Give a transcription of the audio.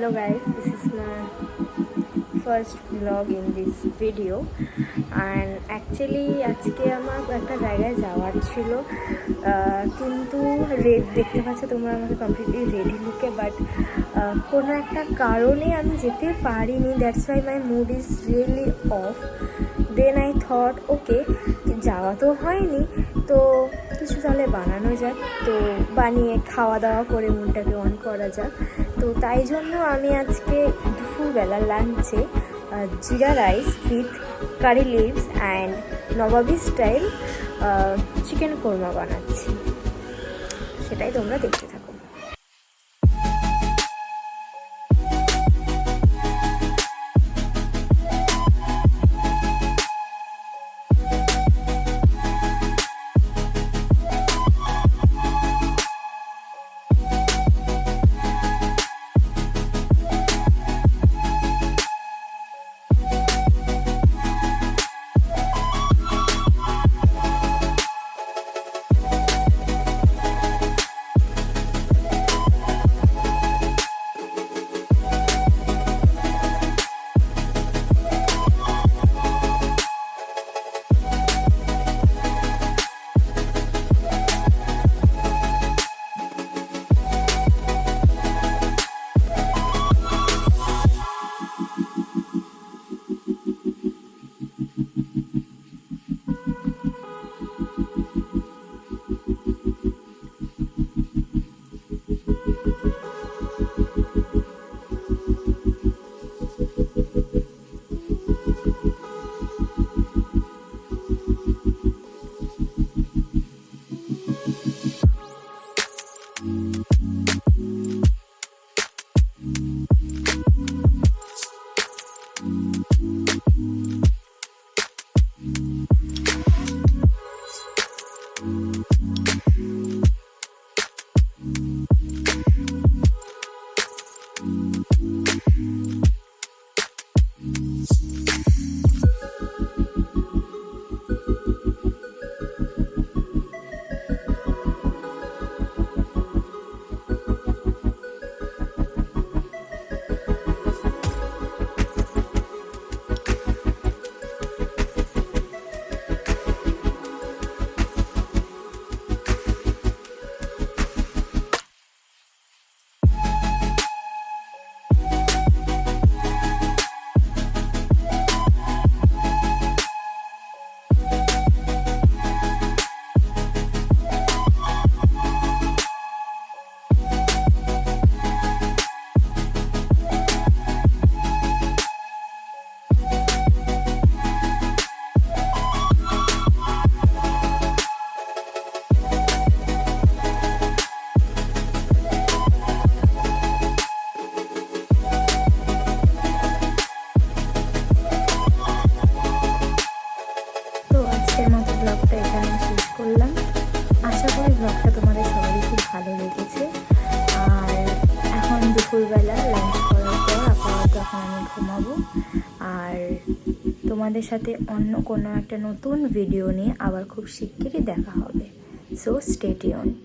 Hello guys, this is my first vlog in this video and actually আজকে আমার একটা জায়গায় যাওয়ার ছিল কিন্তু রেড দেখতে পাচ্ছ তোমরা আমাকে কমপ্লিটলি রেডি লুকে বাট কোনো একটা কারণে আমি যেতে পারিনি, that's why my mood is really off. Then I thought okay যাওয়া তো হয়নি, তো কিছু তাহলে বানানো যাক, তো বানিয়ে খাওয়া দাওয়া করে মুডটাকে অন করা যাক। তো তাই জন্য আমি আজকে দুপুরবেলা লাঞ্চে jeera rice with curry leaves and nawabi style chicken korma বানাচ্ছি, সেটাই তোমরা দেখতে থাকো। ব্লগটা এখানে শেষ করলাম। আশা করি ব্লগটা তোমাদের সবারই খুব ভালো লেগেছে। আর এখন দুপুরবেলা লাঞ্চ করার পর আপাতত এখন আমি ঘুমাবো, আর তোমাদের সাথে অন্য কোনো একটা নতুন ভিডিও নিয়ে আবার খুব শিগগিরই দেখা হবে। So stay tuned.